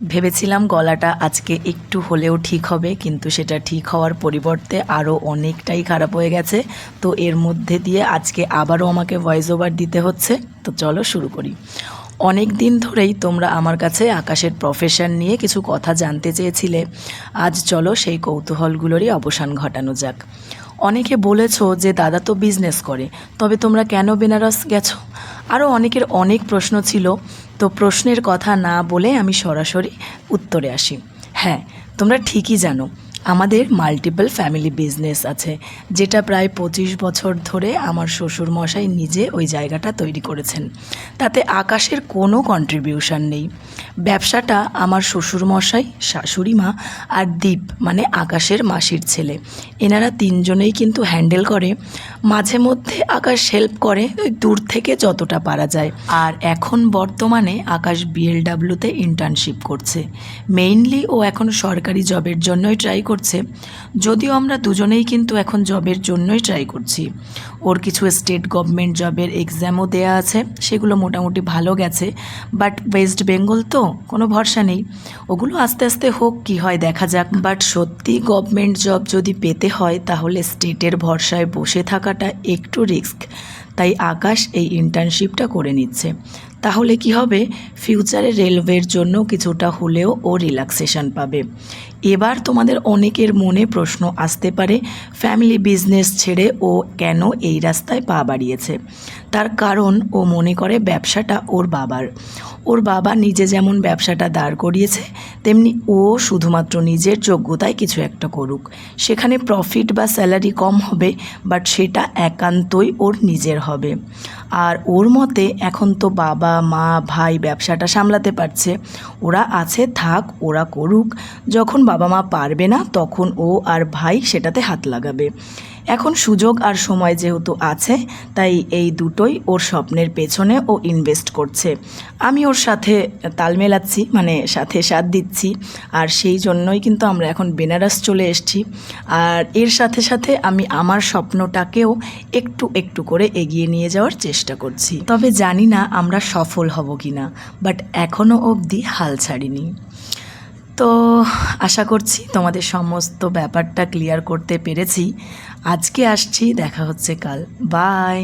ভেবেছিলাম গলাটা আজকে একটু হলেও ঠিক হবে, কিন্তু সেটা ঠিক হওয়ার পরিবর্তে আরও অনেকটাই খারাপ হয়ে গেছে। তো এর মধ্যে দিয়ে আজকে আবারও আমাকে ভয়েস ওভার দিতে হচ্ছে। তো চলো শুরু করি। অনেক দিন ধরেই তোমরা আমার কাছে আকাশের প্রফেশন নিয়ে কিছু কথা জানতে চেয়েছিলে। আজ চলো সেই কৌতূহলগুলোরই অবসান ঘটানো যাক। অনেকে বলেছো যে দাদা তো বিজনেস করে, তবে তোমরা কেন বেনারস গেছো? আরও অনেকের অনেক প্রশ্ন ছিল। তো প্রশ্নের কথা না বলে আমি সরাসরি উত্তরে আসি। হ্যাঁ, তোমরা ঠিকই জানো, আমাদের মাল্টিপল ফ্যামিলি বিজনেস আছে, যেটা প্রায় 25 বছর ধরে আমার শ্বশুরমশাই নিজে ওই জায়গাটা তৈরি করেছেন। তাতে আকাশের কোনো কন্ট্রিবিউশন নেই। ব্যবসাটা আমার শ্বশুরমশাই, শাশুড়ি মা আর দীপ মানে আকাশের মাসির ছেলে, এনারা তিনজনেই কিন্তু হ্যান্ডেল করে। মাঝে মধ্যে আকাশ হেল্প করে ওই দূর থেকে যতটা পারা যায়। আর এখন বর্তমানে আকাশ বিএলডাব্লিউতে ইন্টার্নশিপ করছে। মেইনলি ও এখন সরকারি জবের জন্যই ট্রাই করছে, যদিও আমরা দুজনেই কিন্তু এখন জবের জন্যই ট্রাই করছি। ওর কিছু স্টেট গভর্নমেন্ট জবের এক্সামও দেয়া আছে, সেগুলো মোটামুটি ভালো গেছে। বাট ওয়েস্ট বেঙ্গল তো কোনো ভরসা নেই, ওগুলো আস্তে আস্তে হোক, কি হয় দেখা যাক। বাট সত্যি গভর্নমেন্ট জব যদি পেতে হয় তাহলে স্টেটের ভরসায় বসে থাকাটা একটু রিস্ক। তাই আকাশ এই ইন্টার্নশিপটা করে নিচ্ছে। তাহলে কি হবে, ফিউচারে রেলওয়ের জন্য কিছুটা হলেও ও রিল্যাক্সেশন পাবে। এবার তোমাদের অনেকের মনে প্রশ্ন আসতে পারে, ফ্যামিলি বিজনেস ছেড়ে ও কেন এই রাস্তায় পা বাড়িয়েছে? তার কারণ ও মনে করে ব্যবসাটা ওর বাবার। ওর বাবা নিজে যেমন ব্যবসাটা দাঁড় করিয়েছে, তেমনি ও শুধুমাত্র নিজের যোগ্যতায় কিছু একটা করুক। সেখানে প্রফিট বা স্যালারি কম হবে, বাট সেটা একান্তই ওর নিজের হবে। আর ওর মতে এখন তো বাবা মা ভাই ব্যবসাটা সামলাতে পারছে, ওরা আছে থাক, ওরা করুক। যখন বাবা মা পারবে না তখন ও আর ভাই সেটাতে হাত লাগাবে। এখন সুযোগ আর সময় যেহেতু আছে, তাই এই দুটোই ওর স্বপ্নের পেছনে ও ইনভেস্ট করছে। আমি ওর সাথে তাল মেলাচ্ছি, মানে সাথে সাথ দিচ্ছি। আর সেই জন্যই কিন্তু আমরা এখন বেনারস চলে এসেছি। আর এর সাথে সাথে আমি আমার স্বপ্নটাকেও একটু একটু করে এগিয়ে নিয়ে যাওয়ার চেষ্টা করছি। তবে জানি না আমরা সফল হব কি না, বাট এখনও অবধি হাল ছাড়িনি। তো আশা করছি তোমাদের সমস্ত ব্যাপারটা ক্লিয়ার করতে পেরেছি। আজকে আসছি, দেখা হচ্ছে কাল। বাই।